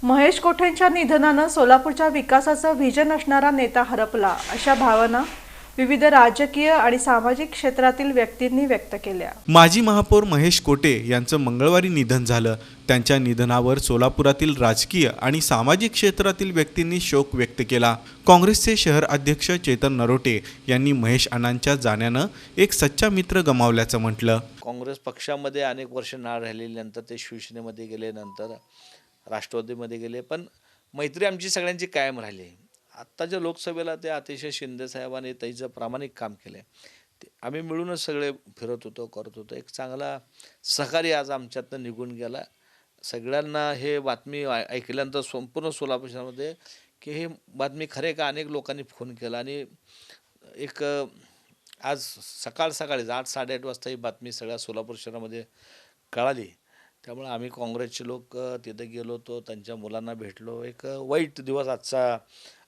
महेश कोठेंच्या निधनानं सोलापूरच्या विकासाचं व्हिजन असणारा नेता हरपला, अशा भावना विविध राजकीय आणि सामाजिक क्षेत्रातील व्यक्तींनी व्यक्त केल्या। माजी महापौर महेश कोठे यांचं मंगळवारी निधन झालं। त्यांच्या निधनावर सोलापुरातील राजकीय आणि सामाजिक क्षेत्रातील व्यक्तींनी शोक व्यक्त केला। काँग्रेसचे शहर अध्यक्ष चेतन नरोटे यांनी महेश अण्णांच्या जाण्यानं एक सच्चा मित्र गमावल्याचं म्हटलं। काँग्रेस पक्षामध्ये अनेक वर्ष नाळ राहिल्यानंतर ते शिवसेनेमध्ये गेले, नंतर राष्ट्रवादीमध्ये गेले, पण मैत्री आमची सगळ्यांची कायम राहिली। आत्ताच्या लोकसभेला ते अतिशय शिंदे साहेबांनी त्याचं प्रामाणिक काम केले। आम्ही मिळूनच सगळे फिरत होतो, करत होतो। एक चांगला सहकारी आज आमच्यातनं निघून गेला। सगळ्यांना हे बातमी ऐकल्यानंतर संपूर्ण सोलापूर शहरामध्ये की हे बातमी खरे का अनेक लोकांनी फोन केला आणि एक आज सकाळी 8-8:30 वाजता ही बातमी सगळ्या सोलापूर शहरामध्ये कळाली। त्यामुळे आम्ही काँग्रेसचे लोक तिथे गेलो होतो, त्यांच्या मुलांना भेटलो। एक वाईट दिवस आजचा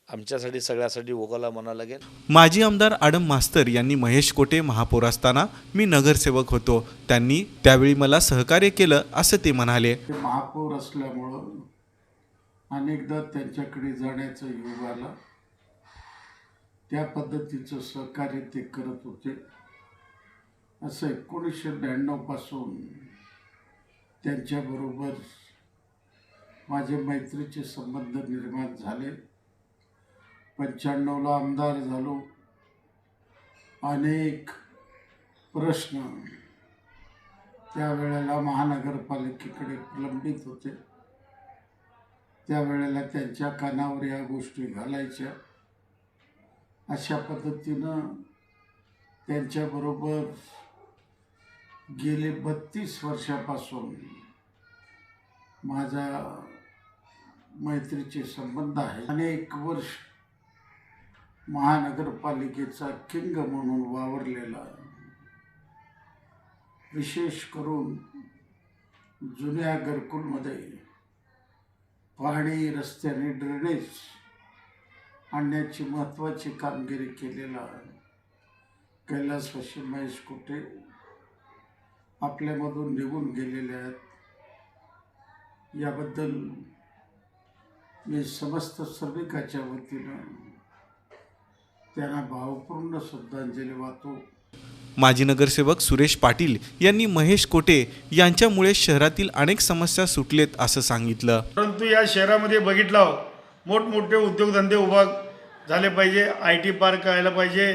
आमच्यासाठी सगळ्यासाठी ओघाला म्हणावं लागेल। माजी आमदार आडम मास्तर यांनी महेश कोठे महापौर असताना मी नगरसेवक होतो, त्यांनी त्यावेळी मला सहकार्य केलं असं ते म्हणाले। महापौर असल्यामुळं अनेकदा त्यांच्याकडे जाण्याचा योग आला, त्या पद्धतीचं सहकार्य ते करत होते। असं 1992 पासून त्यांच्याबरोबर माझे मैत्रीचे संबंध निर्माण झाले। 95ला आमदार झालो। अनेक प्रश्न त्यावेळेला महानगरपालिकेकडे प्रलंबित होते, त्यावेळेला त्यांच्या कानावर या गोष्टी घालायच्या। अशा पद्धतीनं त्यांच्याबरोबर गेले 32 वर्षापासून माझा मैत्रीचे संबंध आहे। अनेक वर्ष महानगरपालिकेचा किंग म्हणून वावरलेला, विशेष करून जुन्या घरकुलमध्ये पाणी, रस्ते आणि ड्रेनेज आणण्याची महत्त्वाची कामगिरी केलेला कैलासवासी महेश कोठे आपल्यामधून निघून गेलेले आहेत। याबद्दल मी समस्त श्रमिकाच्या वतीनं त्यांना भावपूर्ण श्रद्धांजली वाहतो। माजी नगरसेवक सुरेश पाटील यांनी महेश कोठे यांच्यामुळे शहरातील अनेक समस्या सुटलेत असं सांगितलं। परंतु या शहरामध्ये बघितलं, मोठमोठे उद्योगधंदे उभा झाले पाहिजे, IT पार्क आला पाहिजे,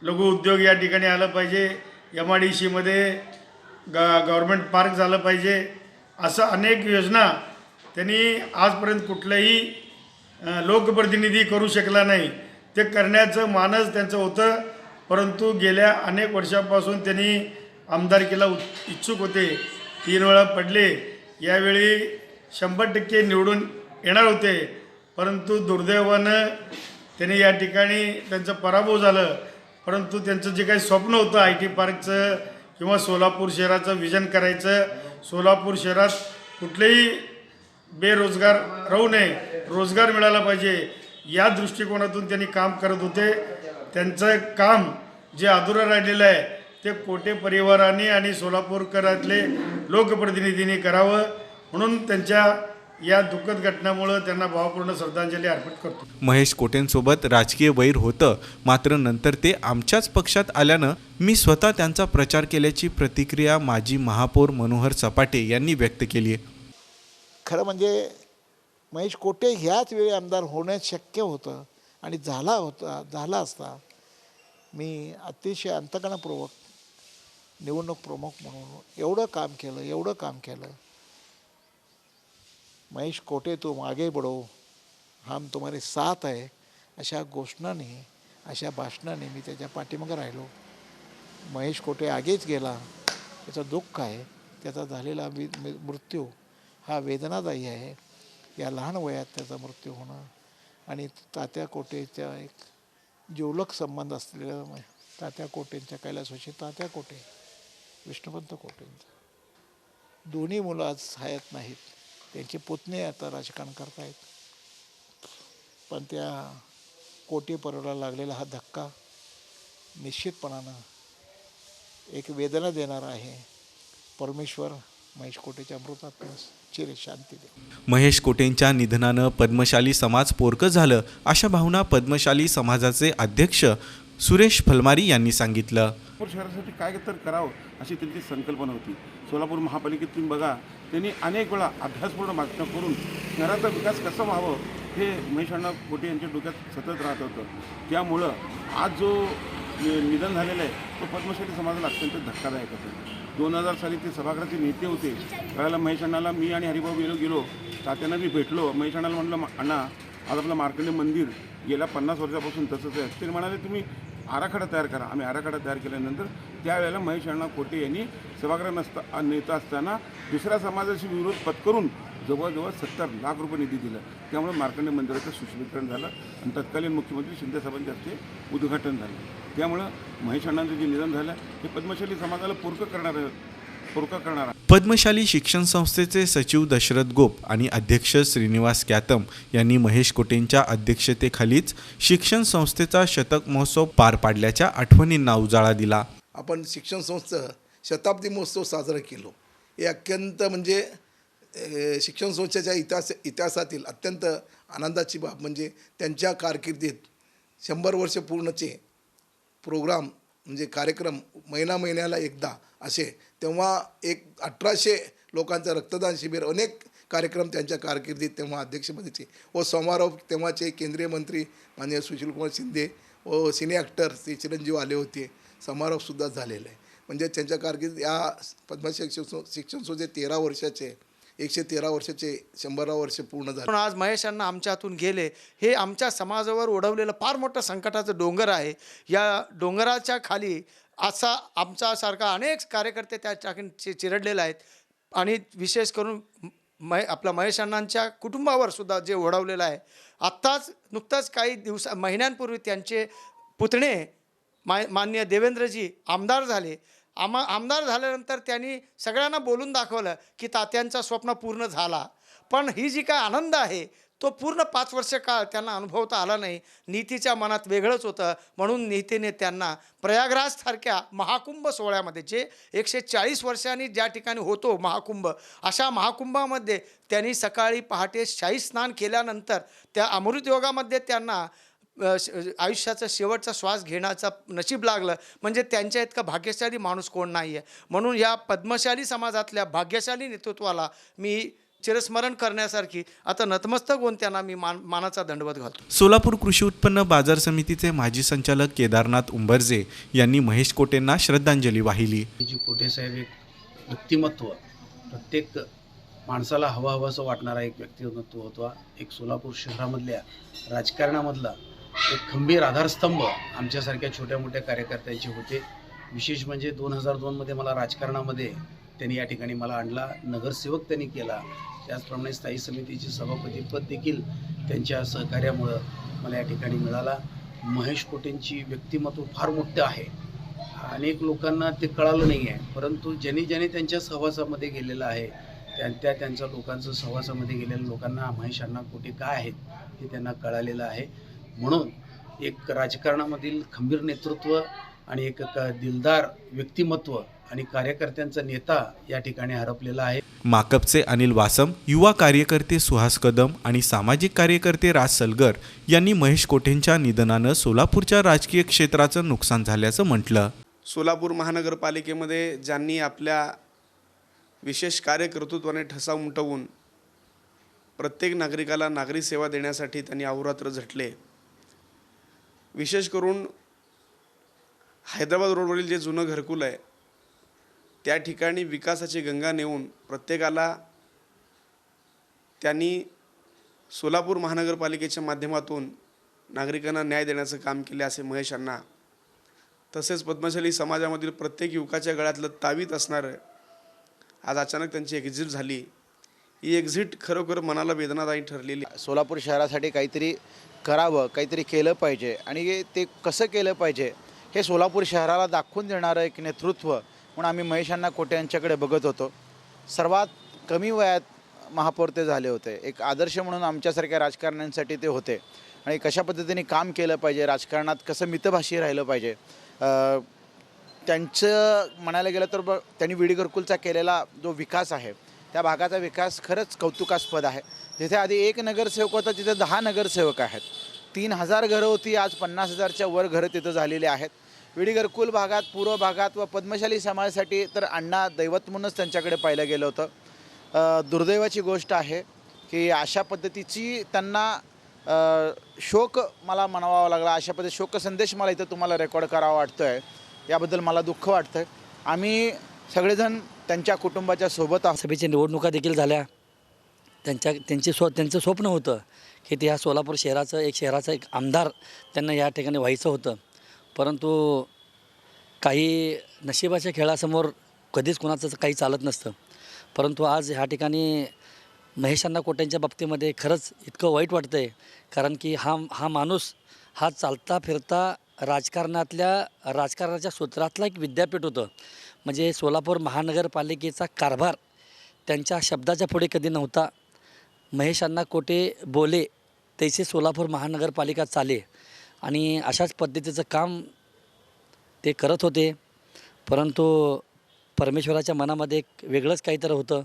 लघु उद्योग या ठिकाणी आलं पाहिजे, MIDCमध्ये गव्हर्नमेंट पार्क झालं पाहिजे। असं अनेक योजना त्यांनी आजपर्यंत कुठलाही लोकप्रतिनिधी करू शकला नाही। ते करण्याचं मानस त्यांचं होतं, परंतु गेल्या अनेक वर्षापासून त्यांनी आमदारकीला इच्छुक होते, 3 वेळा पडले। यावेळी 100% निवडून येणार होते, परंतु दुर्दैवानं त्यांनी या ठिकाणी त्यांचं पराभव झालं। परंतु त्यांचं जे काही स्वप्न होतं IT पार्कचं किंवा सोलापूर शहराचं विजन करायचं, सोलापूर शहरात कुठलेही बेरोजगार राहू नये, रोजगार मिळाला पाहिजे, या दृष्टिकोनातून त्यांनी काम करत होते। त्यांचं काम जे अधुरं राहिलेलं आहे ते कोठे परिवाराने आणि सोलापूरकरातले लोकप्रतिनिधींनी करावं, म्हणून त्यांच्या या दुःखद घटनेमुळे त्यांना भावपूर्ण श्रद्धांजली अर्पित करतो। महेश कोठेंसोबत राजकीय वैर होतं, मात्र नंतर ते आमच्याच पक्षात आल्यानं मी स्वतः त्यांचा प्रचार केल्याची प्रतिक्रिया माजी महापौर मनोहर सपाटे यांनी व्यक्त केली। खरं म्हणजे महेश कोठे ह्याच वेळी आमदार होणं शक्य होतं आणि झाला असता मी अतिशय अंतकणपूर्वक निवडणूक प्रमुख म्हणून एवढं काम केलं। महेश कोठे तुम आगे बढ़ो, हम तुम्हारे साथ है, अशा घोषणाने, अशा भाषणाने मी त्याच्या पाठीमागे राहिलो। महेश कोठे आगेच गेला, त्याचं दुःख आहे, त्याचा झालेला मृत्यू हा वेदनादायी आहे। या लहान वयात त्याचा मृत्यू होणं आणि तात्या कोठेच्या एक जिवलग संबंध असलेल्या तात्या कोठेंच्या कैलासवासी तात्या कोठे, विष्णुपंत कोठेंचं दोन्ही मुलं आज हयात नाहीत, त्यांचे पुतणे आता राजकारण करतायत। पण त्या कोठे परिवाराला लागलेला हा धक्का निश्चितपणानं एक वेदना देणारा आहे। परमेश्वर महेश कोटेच्या अमृतात्म्याला चिर शांती दे. महेश कोटेंच्या निधनानं पद्मशाली समाज पोरकं झालं, अशा भावना पद्मशाली समाजाचे अध्यक्ष सुरेश फलमारी यांनी सांगितलं. सोलापूर शहरासाठी काय तर करावं अशी त्यांची संकल्पना होती. सोलापूर महापालिकेत तुम्ही बघा, त्यांनी अनेक वेळा अभ्यासपूर्ण मागण्या करून शहराचा विकास कसा व्हावं हे महेश अण्णा कोटे यांच्या डोक्यात सतत राहत होतं. त्यामुळं आज जो निधन झालेलं आहे तो पद्मशाली समाजाला अत्यंत धक्कादायक होतं. 2000 साली ते सभागृहाचे नेते होते. त्यावेळेला महेश अण्णाला मी आणि हरिभाऊ गेलो तात्यांना मी भेटलो. महेश अण्णाला म्हटलं, अण्णा आज आपलं मार्कंडे मंदिर गेल्या 50 वर्षापासून तसंच आहे. ते म्हणाले तुम्ही आराखडा तयार करा. आम्ही आराखडा तयार केल्यानंतर त्यावेळेला महेश अण्णा कोटे यांनी सभागृह नेता असताना दुसऱ्या समाजाशी विरोध पत्करून जवळजवळ 70 लाख रुपये निधी दिला. त्यामुळे मार्कंडे मंदिराचं सुशोभीकरण झालं आणि तत्कालीन मुख्यमंत्री शिंदे साहेबांच्या हस्ते उद्घाटन झालं. त्यामुळं महेश अण्णांचं जे निधन झालं हे पद्मशाली समाजाला पोरकं करणार. पद्मशाली शिक्षण संस्थेचे सचिव दशरथ गोप आणि अध्यक्ष श्रीनिवास कॅतम यांनी महेश कोटेंच्या अध्यक्षतेखालीच शिक्षण संस्थेचा शतक महोत्सव पार पाडल्याच्या आठवणींना उजाळा दिला. आपण शिक्षण संस्था शताब्दी महोत्सव साजरा केलो. हे अत्यंत म्हणजे शिक्षण संस्थेच्या इतिहासातील अत्यंत आनंदाची बाब म्हणजे त्यांच्या कारकिर्दीत 100 वर्ष पूर्णचे प्रोग्राम म्हणजे कार्यक्रम महिन्याला एकदा असे. तेव्हा एक 1800 लोकांचं रक्तदान शिबिर, अनेक कार्यक्रम त्यांच्या कारकिर्दीत तेव्हा अध्यक्षपदाचे व समारोह तेव्हाचे केंद्रीय मंत्री माननीय सुशीलकुमार शिंदे व सिने ॲक्टर श्री चिरंजीव आले होते. समारोहसुद्धा झालेला आहे. म्हणजे त्यांच्या कारकिर्दीत या पद्मश्री शिक्षण संस्थेचे 13 वर्षाचे 113 वर्षाचे 100 वर्ष पूर्ण झाले. पण आज महेश अण्णा आमच्या हातून गेले हे आमच्या समाजावर ओढवलेलं फार मोठं संकटाचं डोंगर आहे. या डोंगराच्या खाली असा आमच्यासारखा अनेक कार्यकर्ते त्या ठिकाणी चिरडलेले आहेत आणि विशेष करून आपल्या महेश अण्णांच्या कुटुंबावर सुद्धा जे ओढवलेलं आहे. नुकताच काही महिन्यांपूर्वी त्यांचे पुतणे माननीय देवेंद्रजी आमदार झाले. आमदार झाल्यानंतर त्यांनी सगळ्यांना बोलून दाखवलं की तात्यांचा स्वप्न पूर्ण झाला. पण ही जी काय आनंद आहे तो पूर्ण 5 वर्ष काळ त्यांना अनुभवता आला नाही. नीतीच्या मनात वेगळंच होतं. म्हणून नीतीने त्यांना प्रयागराजसारख्या महाकुंभ सोहळ्यामध्ये जे 140 वर्षांनी ज्या ठिकाणी होतो महाकुंभ, अशा महाकुंभामध्ये त्यांनी सकाळी पहाटे शाही स्नान केल्यानंतर त्या अमृतयोगामध्ये त्यांना आयुष्याचा शेवटचा श्वास घेण्याचा नशीब लागलं. म्हणजे त्यांच्या इतका भाग्यशाली माणूस कोण नाही आहे. म्हणून या पद्मशाली समाजातल्या भाग्यशाली नेतृत्वाला मी चिरस्मरण करण्यासारखी आता नतमस्तक होऊन त्यांना मी मानाचा दंडवत घालतो. सोलापूर कृषी उत्पन्न बाजार समितीचे माजी संचालक केदारनाथ उंबरजे यांनी महेश कोटेंना श्रद्धांजली वाहिली. कोटे साहेब एक व्यक्तिमत्व, प्रत्येक माणसाला हवाहवासं वाटणारा एक व्यक्तिमत्व होता. एक सोलापूर शहरामधल्या राजकारणामधला एक खंबीर आधारस्तंभ आमच्यासारख्या छोट्या मोठ्या कार्यकर्त्यांचे होते. विशेष म्हणजे 2002मध्ये मला राजकारणामध्ये त्यांनी या ठिकाणी मला आणला. नगरसेवक त्यांनी केला. त्याचप्रमाणे स्थायी समितीचे सभापतीपद देखील त्यांच्या सहकार्यामुळं मला या ठिकाणी मिळाला. महेश कोटेंची व्यक्तिमत्व फार मोठं आहे. अनेक लोकांना ते कळालं नाही आहे, परंतु ज्यांनी त्यांच्या सहवासामध्ये गेलेलं आहे त्यांच्या लोकांचं सहवासामध्ये गेलेल्या लोकांना महेश अण्णा कोटे काय आहेत हे त्यांना कळालेलं आहे. म्हणून एक राजकारणामधील खंबीर नेतृत्व आणि एक दिलदार व्यक्तिमत्व आणि कार्यकर्त्यांचा नेता या ठिकाणी हरपलेला आहे. माकपचे अनिल वासम, युवा कार्यकर्ते सुहास कदम आणि सामाजिक कार्यकर्ते राज सलगर यांनी महेश कोटेंच्या निधनानं सोलापूरच्या राजकीय क्षेत्राचं नुकसान झाल्याचं म्हटलं. सोलापूर महानगरपालिकेमध्ये ज्यांनी आपल्या विशेष कार्यकर्तृत्वाने ठसा उमटवून प्रत्येक नागरिकाला नागरी सेवा देण्यासाठी त्यांनी अहोरात्र झटले. विशेष करून हैदराबाद रोडवरील जे जुनं घरकुल आहे त्या ठिकाणी विकासाची गंगा नेऊन प्रत्येकाला त्यांनी सोलापूर महानगरपालिकेच्या माध्यमातून नागरिकांना न्याय देण्याचं काम केले असे महेश अण्णा. तसेच पद्मशाली समाजामधील प्रत्येक युवकाच्या गळ्यातलं तावीत असणारं आज अचानक त्यांची एक्झिट झाली. ही एक्झिट खरोखर मनाला वेदनादायी ठरलेली. सोलापूर शहरासाठी काहीतरी करावं, काहीतरी केलं पाहिजे आणि ते कसं केलं पाहिजे हे सोलापूर शहराला दाखवून देणारं एक नेतृत्व म्हणून आम्ही महेश अण्णा कोटे यांच्याकडे बघत होतो. सर्वात कमी वयात महापौर ते झाले होते. एक आदर्श म्हणून आमच्यासारख्या राजकारण्यांसाठी ते होते आणि कशा पद्धतीने काम केलं पाहिजे, राजकारणात कसं मितभाषी राहिलं पाहिजे त्यांचं म्हणायला गेलं तर त्यांनी विडी घरकुलचा केलेला जो विकास आहे त्या भागाचा विकास खरंच कौतुकास्पद आहे. जिथे आधी 1 नगरसेवक होता तिथे 10 नगरसेवक आहेत. 3000 घरं होती, आज 50,000च्या वर घरं तिथं झालेली आहेत. विडी घरकुल भागात, पूर्व भागात व पद्मशाली समाजासाठी तर अण्णा दैवत म्हणूनच त्यांच्याकडे पाहिलं गेलं होतं. दुर्दैवाची गोष्ट आहे की अशा पद्धतीची त्यांना शोक मला म्हणावा लागला. अशा पद्धती शोकसंदेश मला इथं तुम्हाला रेकॉर्ड करावा वाटतो आहे. याबद्दल मला दुःख वाटतं. आम्ही सगळेजण त्यांच्या कुटुंबाच्या सोबत आहोत. सभेच्या निवडणुका देखील झाल्या. त्यांचं स्वप्न होतं की ते ह्या सोलापूर शहराचं एक आमदार त्यांना या ठिकाणी व्हायचं होतं. परंतु काही नशिबाच्या खेळासमोर कधीच कोणाचं काही चालत नसतं. परंतु आज ह्या ठिकाणी महेश अण्णा कोटेंच्या बाबतीमध्ये खरंच इतकं वाईट वाटतं आहे. कारण की हा माणूस हा चालता फिरता राजकारणाच्या सूत्रातला एक विद्यापीठ होतं. म्हणजे सोलापूर महानगरपालिकेचा कारभार त्यांच्या शब्दाच्या पुढे कधी नव्हता. महेश अण्णा कोटे बोले तैसे सोलापूर महानगरपालिका चाले आणि अशाच पद्धतीचं काम ते करत होते. परंतु परमेश्वराच्या मनामध्ये एक वेगळंच काहीतरी होतं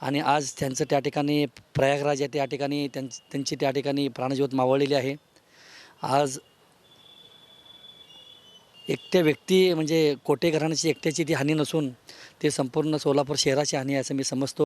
आणि आज त्यांचं त्या ठिकाणी प्रयागराज आहे त्या ठिकाणी त्यांची त्या ठिकाणी प्राणज्योत मावळलेली आहे. आज एकट्या व्यक्ती म्हणजे कोटे घराण्याची एकट्याची ती हानी नसून ते संपूर्ण सोलापूर शहराची हानी आहे असं मी समजतो.